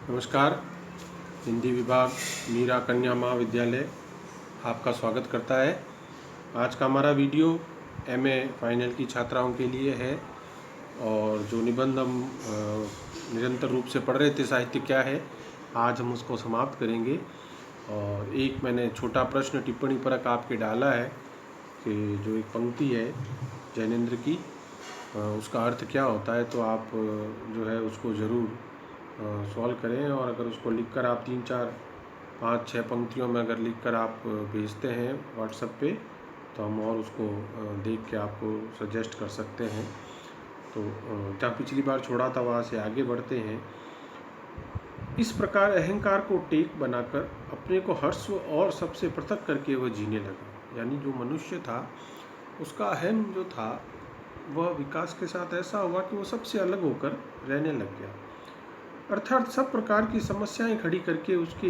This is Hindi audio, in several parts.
नमस्कार। हिंदी विभाग मीरा कन्या महाविद्यालय आपका स्वागत करता है। आज का हमारा वीडियो एमए फाइनल की छात्राओं के लिए है और जो निबंध हम निरंतर रूप से पढ़ रहे थे साहित्य क्या है, आज हम उसको समाप्त करेंगे। और एक मैंने छोटा प्रश्न टिप्पणी परक आपके डाला है कि जो एक पंक्ति है जैनेन्द्र की, उसका अर्थ क्या होता है, तो आप जो है उसको ज़रूर सॉल्व करें। और अगर उसको लिखकर आप 3, 4, 5, 6 पंक्तियों में अगर लिखकर आप भेजते हैं व्हाट्सएप पे, तो हम और उसको देख के आपको सजेस्ट कर सकते हैं। तो जहाँ पिछली बार छोड़ा था वहाँ से आगे बढ़ते हैं। इस प्रकार अहंकार को टेक बनाकर अपने को हर्ष और सबसे पृथक करके वह जीने लगा। यानी जो मनुष्य था उसका अहम जो था वह विकास के साथ ऐसा हुआ कि वो सबसे अलग होकर रहने लग गया, अर्थात सब प्रकार की समस्याएं खड़ी करके उसके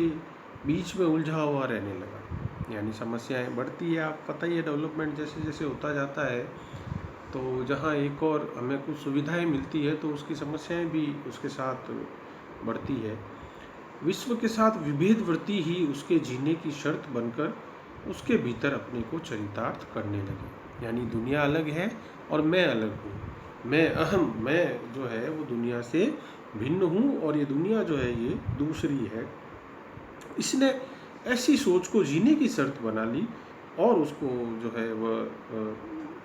बीच में उलझा हुआ रहने लगा। यानी समस्याएं बढ़ती है, आप पता ही है, डेवलपमेंट जैसे जैसे होता जाता है तो जहाँ एक और हमें कुछ सुविधाएं मिलती है तो उसकी समस्याएं भी उसके साथ बढ़ती है। विश्व के साथ विभेद वृत्ति ही उसके जीने की शर्त बनकर उसके भीतर अपने को चरितार्थ करने लगे। यानी दुनिया अलग है और मैं अलग हूँ, मैं अहम, मैं जो है वो दुनिया से भिन्न हूँ और ये दुनिया जो है ये दूसरी है। इसने ऐसी सोच को जीने की शर्त बना ली और उसको जो है वह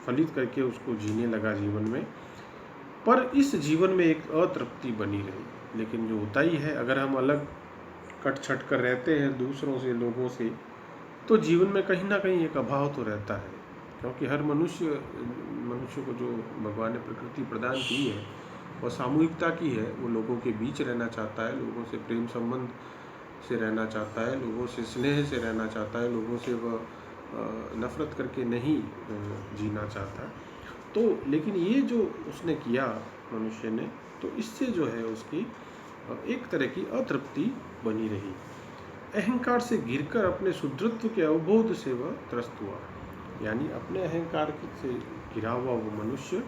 फलित करके उसको जीने लगा जीवन में। पर इस जीवन में एक अतृप्ति बनी रही। लेकिन जो होता ही है, अगर हम अलग कट छट कर रहते हैं दूसरों से, लोगों से, तो जीवन में कहीं ना कहीं एक अभाव तो रहता है। क्योंकि हर मनुष्य को जो भगवान ने प्रकृति प्रदान की है वह सामूहिकता की है। वो लोगों के बीच रहना चाहता है, लोगों से प्रेम संबंध से रहना चाहता है, लोगों से स्नेह से रहना चाहता है, लोगों से वह नफरत करके नहीं जीना चाहता। तो लेकिन ये जो उसने किया मनुष्य ने, तो इससे जो है उसकी एक तरह की अतृप्ति बनी रही। अहंकार से गिरकर अपने शुद्रत्व के अवबोध से वह त्रस्त हुआ। यानी अपने अहंकार से घिरा हुआ वो मनुष्य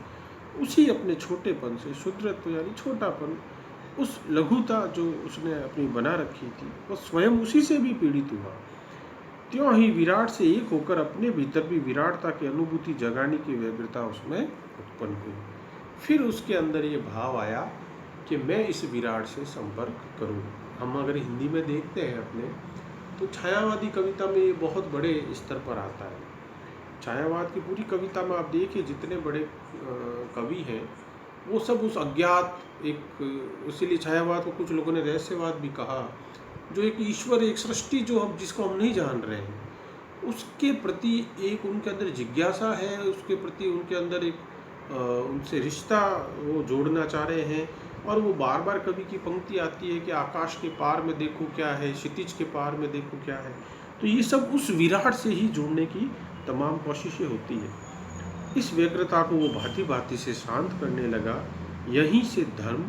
उसी अपने छोटेपन से, शुद्रत्व यानी छोटापन, उस लघुता जो उसने अपनी बना रखी थी, वो स्वयं उसी से भी पीड़ित हुआ। त्यों ही विराट से एक होकर अपने भीतर भी विराटता की अनुभूति जगाने की व्यग्रता उसमें उत्पन्न हुई। फिर उसके अंदर ये भाव आया कि मैं इस विराट से संपर्क करूं। हम अगर हिंदी में देखते हैं अपने, तो छायावादी कविता में ये बहुत बड़े स्तर पर आता है। छायावाद की पूरी कविता में आप देखिए जितने बड़े कवि हैं वो सब उस अज्ञात एक, इसीलिए छायावाद को कुछ लोगों ने रहस्यवाद भी कहा, जो एक ईश्वर, एक सृष्टि जो हम जिसको हम नहीं जान रहे हैं, उसके प्रति एक उनके अंदर जिज्ञासा है, उसके प्रति उनके अंदर एक उनसे रिश्ता वो जोड़ना चाह रहे हैं। और वो बार बार कवि की पंक्ति आती है कि आकाश के पार में देखो क्या है, क्षितिज के पार में देखो क्या है। तो ये सब उस विराट से ही जुड़ने की तमाम कोशिशें होती है। इस व्यग्रता को वो भांति भांति से शांत करने लगा। यहीं से धर्म,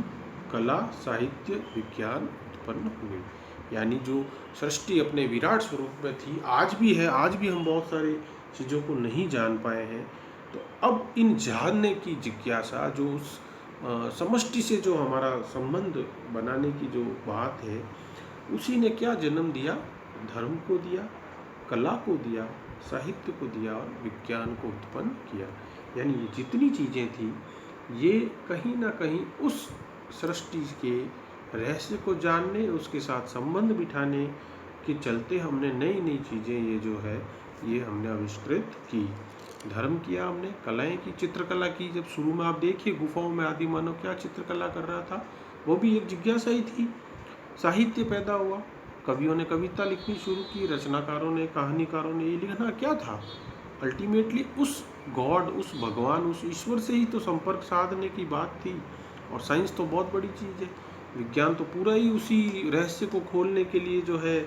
कला, साहित्य, विज्ञान उत्पन्न हुए। यानी जो सृष्टि अपने विराट स्वरूप में थी, आज भी है, आज भी हम बहुत सारी चीज़ों को नहीं जान पाए हैं। तो अब इन जानने की जिज्ञासा, जो उस समष्टि से जो हमारा संबंध बनाने की जो बात है, उसी ने क्या जन्म दिया? धर्म को दिया, कला को दिया, साहित्य को दिया और विज्ञान को उत्पन्न किया। यानी ये जितनी चीज़ें थी, ये कहीं ना कहीं उस सृष्टि के रहस्य को जानने, उसके साथ संबंध बिठाने के चलते हमने नई नई चीज़ें ये जो है ये हमने आविष्कृत की। धर्म किया हमने, कलाएं की, चित्रकला की। जब शुरू में आप देखिए गुफाओं में आदि मानव क्या चित्रकला कर रहा था, वो भी एक जिज्ञासा ही थी। साहित्य पैदा हुआ, कवियों ने कविता लिखनी शुरू की, रचनाकारों ने, कहानीकारों ने, ये लिखना क्या था? अल्टीमेटली उस गॉड, उस भगवान, उस ईश्वर से ही तो संपर्क साधने की बात थी। और साइंस तो बहुत बड़ी चीज़ है, विज्ञान तो पूरा ही उसी रहस्य को खोलने के लिए जो है,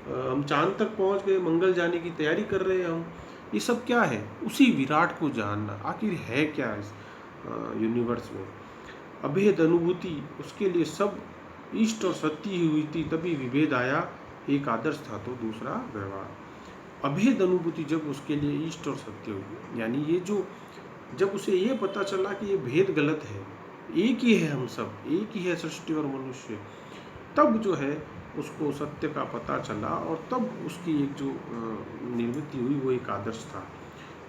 हम चांद तक पहुंच गए, मंगल जाने की तैयारी कर रहे हैं हम। ये सब क्या है? उसी विराट को जानना, आखिर है क्या इस यूनिवर्स में। अभेद अनुभूति, उसके लिए सब इष्ट और सत्य ही हुई थी, तभी विभेद आया। एक आदर्श था तो दूसरा व्यवहार। अभेद अनुभूति जब उसके लिए इष्ट और सत्य हुई, यानी ये जो, जब उसे ये पता चला कि ये भेद गलत है, एक ही है हम सब, एक ही है सृष्टि और मनुष्य, तब जो है उसको सत्य का पता चला और तब उसकी एक जो निर्मित हुई वो एक आदर्श था,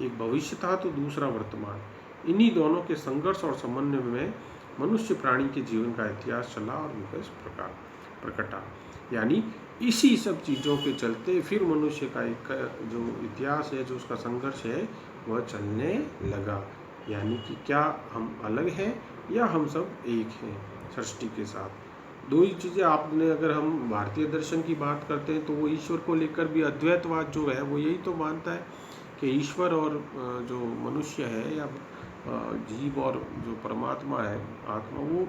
एक भविष्य था तो दूसरा वर्तमान। इन्हीं दोनों के संघर्ष और समन्वय में मनुष्य प्राणी के जीवन का इतिहास चला और विकास प्रकटा। यानी इसी सब चीज़ों के चलते फिर मनुष्य का एक जो इतिहास है, जो उसका संघर्ष है, वह चलने लगा। यानी कि क्या हम अलग हैं या हम सब एक हैं सृष्टि के साथ। दो ही चीज़ें आपने, अगर हम भारतीय दर्शन की बात करते हैं तो वो ईश्वर को लेकर भी अद्वैतवाद जो है वो यही तो मानता है कि ईश्वर और जो मनुष्य है या जीव और जो परमात्मा है आत्मा, वो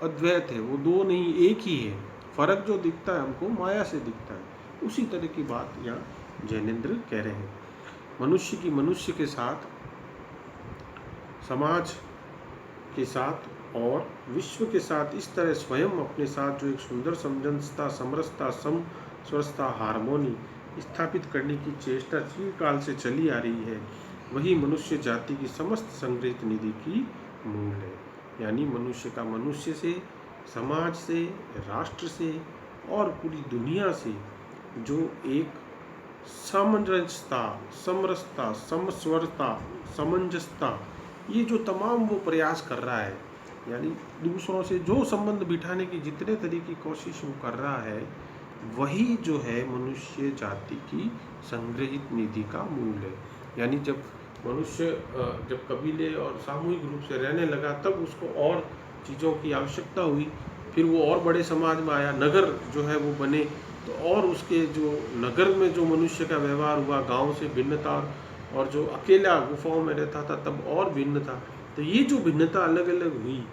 अद्वैत है, वो दो नहीं एक ही है। फर्क जो दिखता है हमको माया से दिखता है। उसी तरह की बात यहाँ जैनेन्द्र कह रहे हैं। मनुष्य की मनुष्य के साथ, समाज के साथ और विश्व के साथ इस तरह स्वयं अपने साथ जो एक सुंदर समंजसता, समरसता, समस्वरसता, हारमोनी स्थापित करने की चेष्टा चिरकाल से चली आ रही है, वही मनुष्य जाति की समस्त संग्रहित निधि की मूल है। यानी मनुष्य का मनुष्य से, समाज से, राष्ट्र से और पूरी दुनिया से जो एक सामंजस्यता, समरसता, समस्वरता, समंजसता, ये जो तमाम वो प्रयास कर रहा है, यानी दूसरों से जो संबंध बिठाने की जितने तरह की कोशिश वो कर रहा है, वही जो है मनुष्य जाति की संग्रहित निधि का मूल है। यानी जब मनुष्य जब कबीले और सामूहिक रूप से रहने लगा, तब उसको और चीज़ों की आवश्यकता हुई। फिर वो और बड़े समाज में आया, नगर जो है वो बने, तो और उसके जो नगर में जो मनुष्य का व्यवहार हुआ, गांव से भिन्नता, और जो अकेला गुफाओं में रहता था तब और भिन्न था। तो ये जो भिन्नता अलग अलग हुई,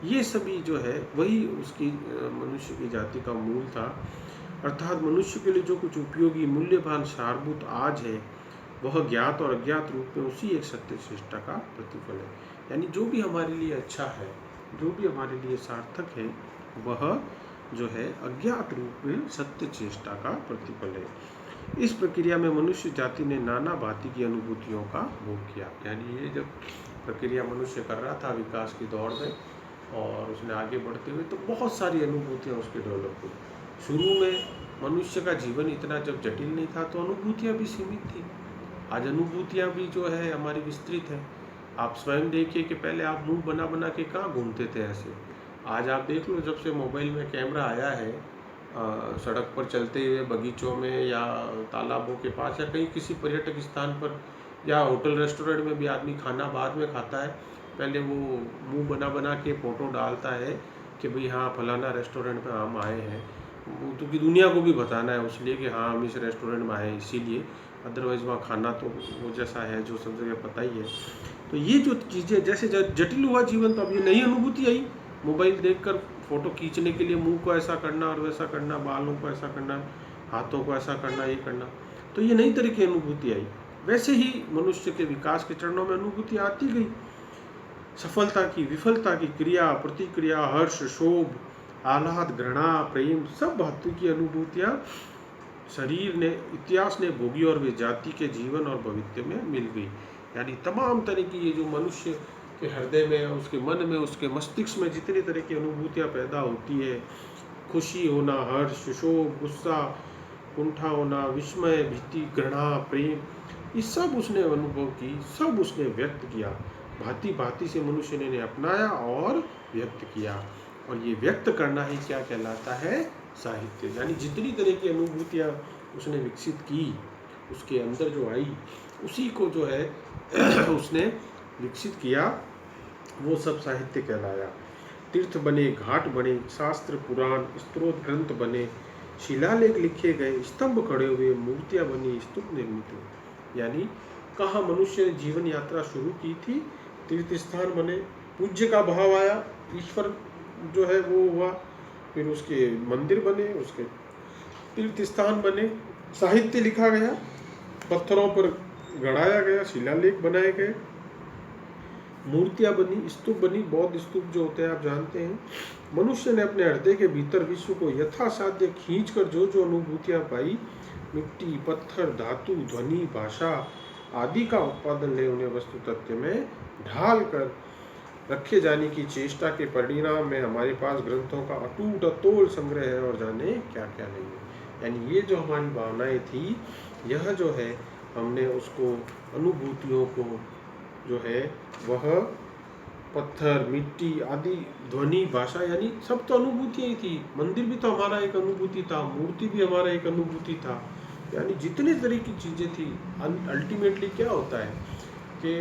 ये सभी जो है वही उसकी मनुष्य की जाति का मूल था। अर्थात मनुष्य के लिए जो कुछ उपयोगी, मूल्यवान, सारभूत आज है, वह ज्ञात और अज्ञात रूप में उसी एक सत्य चेष्टा का प्रतिफल है। यानी जो भी हमारे लिए अच्छा है, जो भी हमारे लिए सार्थक है, वह जो है अज्ञात रूप में सत्य चेष्टा का प्रतिफल है। इस प्रक्रिया में मनुष्य जाति ने नाना भांति की अनुभूतियों का भोग किया। यानी ये जब प्रक्रिया मनुष्य कर रहा था विकास की दौड़ में और उसने आगे बढ़ते हुए, तो बहुत सारी अनुभूतियाँ उसके डेवलप हुई। शुरू में मनुष्य का जीवन इतना जब जटिल नहीं था तो अनुभूतियाँ भी सीमित थी। आज अनुभूतियाँ भी जो है हमारी विस्तृत है। आप स्वयं देखिए कि पहले आप मुंह बना बना के कहाँ घूमते थे ऐसे। आज आप देख लो, जब से मोबाइल में कैमरा आया है, सड़क पर चलते हुए, बगीचों में या तालाबों के पास या कहीं किसी पर्यटक स्थान पर या होटल रेस्टोरेंट में भी आदमी खाना बाद में खाता है, पहले वो मुंह बना बना के फ़ोटो डालता है कि भाई हाँ फलाना रेस्टोरेंट में हम आए हैं, वो तो कि दुनिया को भी बताना है उसलिए कि हाँ हम इस रेस्टोरेंट में आए हैं इसीलिए, अदरवाइज़ वहाँ खाना तो वो जैसा है जो सब जगह पता ही है। तो ये जो चीज़ें जैसे जटिल हुआ जीवन, तो अब ये नई अनुभूति आई। मोबाइल देखकर फ़ोटो खींचने के लिए मुंह को ऐसा करना और वैसा करना, बालों को ऐसा करना, हाथों को ऐसा करना, ये करना, तो ये नई तरह की अनुभूति आई। वैसे ही मनुष्य के विकास के चरणों में अनुभूति आती गई। सफलता की, विफलता की, क्रिया प्रतिक्रिया, हर्ष, शोभ, आह्लाद, घृणा, प्रेम, सब भांति की अनुभूतियाँ शरीर ने, इतिहास ने भोगी और वे जाति के जीवन और भविष्य में मिल गई। यानी तमाम तरह की ये जो मनुष्य के हृदय में, उसके मन में, उसके मस्तिष्क में जितनी तरह की अनुभूतियाँ पैदा होती है, खुशी होना, हर्ष, शोभ, गुस्सा, कुंठा होना, विस्मय, भीति, घृणा, प्रेम, ये सब उसने अनुभव की, सब उसने व्यक्त किया। भांति भांति से मनुष्य ने अपनाया और व्यक्त किया, और ये व्यक्त करना ही क्या कहलाता है? साहित्य। यानी जितनी तरह की अनुभूतियाँ उसने विकसित की, उसके अंदर जो आई, उसी को जो है उसने विकसित किया, वो सब साहित्य कहलाया। तीर्थ बने, घाट बने, शास्त्र, पुराण, स्त्रोत ग्रंथ बने, शिलालेख लिखे गए, स्तंभ खड़े हुए, मूर्तियाँ बनी, स्तूप निर्मित हुए। यानी कहाँ मनुष्य ने जीवन यात्रा शुरू की थी, तीर्थ स्थान बने, पूज्य का भाव आया, ईश्वर जो है वो हुआ, फिर उसके मंदिर बने, उसके तीर्थ स्थान बने, साहित्य लिखा गया, पत्थरों पर गढ़ाया गया, शिलालेख बनाए गए, मूर्तियाँ बनी, स्तूप बनी, बौद्ध स्तूप जो होते हैं आप जानते हैं। मनुष्य ने अपने हृदय के भीतर विश्व को यथासाध्य खींचकर जो जो अनुभूतियाँ पाई, मिट्टी, पत्थर, धातु, ध्वनि, भाषा आदि का उत्पादन ले उन्हें वस्तु तथ्य में ढाल कर रखे जाने की चेष्टा के परिणाम में हमारे पास ग्रंथों का अटूट अतोल संग्रह है और जाने क्या क्या नहीं है। यानी ये जो हमारी भावनाएं थी, यह जो है हमने उसको, अनुभूतियों को जो है वह पत्थर, मिट्टी आदि, ध्वनि, भाषा, यानी सब तो अनुभूतियाँ ही थी। मंदिर भी तो हमारा एक अनुभूति था, मूर्ति भी हमारा एक अनुभूति था, यानी जितने तरह की चीज़ें थी। अल्टीमेटली क्या होता है कि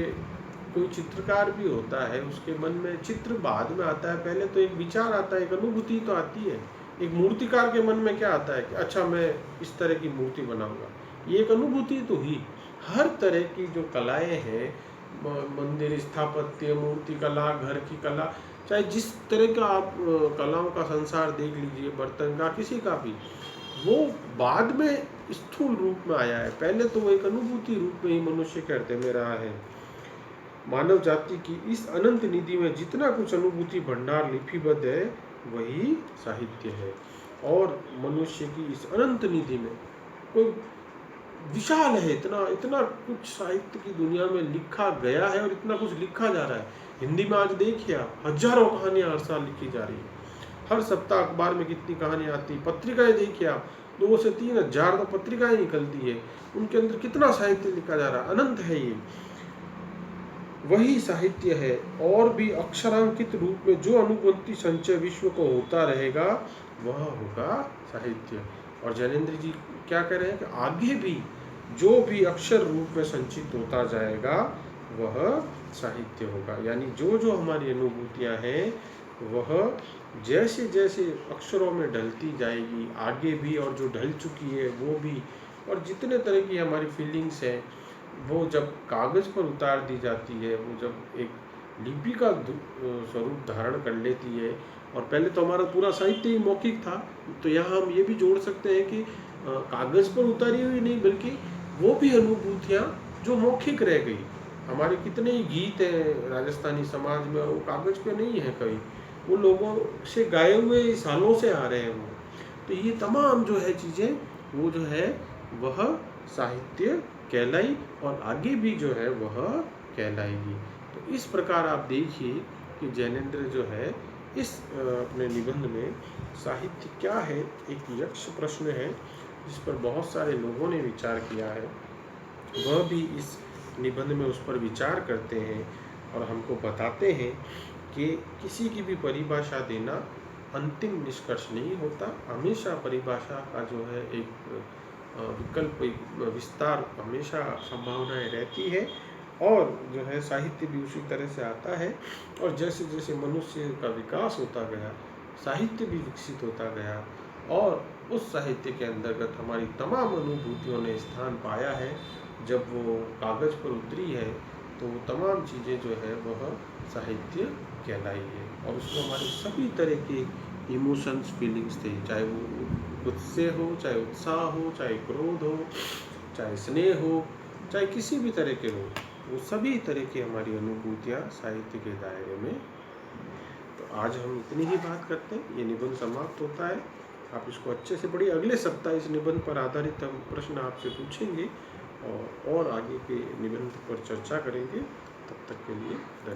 कोई चित्रकार भी होता है, उसके मन में चित्र बाद में आता है, पहले तो एक विचार आता है, एक अनुभूति तो आती है। एक मूर्तिकार के मन में क्या आता है कि अच्छा मैं इस तरह की मूर्ति बनाऊंगा, ये एक अनुभूति तो हुई। हर तरह की जो कलाएं हैं, मंदिर स्थापत्य, मूर्ति कला, घर की कला, चाहे जिस तरह का आप कलाओं का संसार देख लीजिए, बर्तन का, किसी का भी, वो बाद में स्थूल रूप में आया है। पहले तो वो एक अनुभूति रूप में ही मनुष्य के हृदय में रहा है। मानव जाति की इस अनंत निधि में जितना कुछ अनुभूति भंडार लिपिबद्ध है वही साहित्य है। और मनुष्य की इस अनंत निधि में कोई विशाल है, इतना इतना कुछ साहित्य की दुनिया में लिखा गया है और इतना कुछ लिखा जा रहा है। हिंदी में आज देखिए आप, हजारों कहानियां हर साल लिखी जा रही है। हर सप्ताह अखबार में कितनी कहानियां आती, पत्रिकाएं देखिए आप, 2 से 3 हजार तो पत्रिकाएं निकलती है, उनके अंदर कितना साहित्य लिखा जा रहा है। अनंत है ये, वही साहित्य है। और भी अक्षरांकित रूप में जो अनुभूति संचय विश्व को होता रहेगा वह होगा साहित्य। और जैनेन्द्र जी क्या कह रहे हैं कि आगे भी जो भी अक्षर रूप में संचित होता जाएगा वह साहित्य होगा। यानी जो जो हमारी अनुभूतियां हैं वह जैसे जैसे अक्षरों में ढलती जाएगी आगे भी, और जो ढल चुकी है वो भी, और जितने तरह की हमारी फीलिंग्स हैं वो जब कागज़ पर उतार दी जाती है, वो जब एक लिपि का स्वरूप धारण कर लेती है। और पहले तो हमारा पूरा साहित्य ही मौखिक था, तो यहाँ हम ये भी जोड़ सकते हैं कि कागज़ पर उतारी हुई नहीं, बल्कि वो भी अनुभूतियाँ जो मौखिक रह गई। हमारे कितने ही गीत हैं राजस्थानी समाज में, वो कागज़ पे नहीं है कभी, वो लोगों से गाए हुए सालों से आ रहे हैं वो। तो ये तमाम जो है चीज़ें, वो जो है वह साहित्य कहलाई, और आगे भी जो है वह कहलाएगी। तो इस प्रकार आप देखिए कि जैनेन्द्र जो है इस अपने निबंध में साहित्य क्या है, एक यक्ष प्रश्न है जिस पर बहुत सारे लोगों ने विचार किया है। वह भी इस निबंध में उस पर विचार करते हैं और हमको बताते हैं कि किसी की भी परिभाषा देना अंतिम निष्कर्ष नहीं होता। हमेशा परिभाषा का जो है एक विकल्प, एक विस्तार, हमेशा संभावनाएं रहती है। और जो है साहित्य भी उसी तरह से आता है। और जैसे जैसे मनुष्य का विकास होता गया, साहित्य भी विकसित होता गया, और उस साहित्य के अंतर्गत हमारी तमाम अनुभूतियों ने स्थान पाया है। जब वो कागज़ पर उतरी है तो वो तमाम चीज़ें जो है वह साहित्य कहलाई है। और उसमें हमारे सभी तरह के इमोशंस, फीलिंग्स थे, चाहे वो गुस्से हो, चाहे उत्साह हो, चाहे क्रोध हो, चाहे स्नेह हो, चाहे किसी भी तरह के हो, वो सभी तरह की हमारी अनुभूतियाँ साहित्य के दायरे में। तो आज हम इतनी ही बात करते हैं, ये निबंध समाप्त होता है। आप इसको अच्छे से पढ़िए। अगले सप्ताह इस निबंध पर आधारित हम प्रश्न आपसे पूछेंगे और आगे के निबंध पर चर्चा करेंगे। तब तक के लिए धन्यवाद।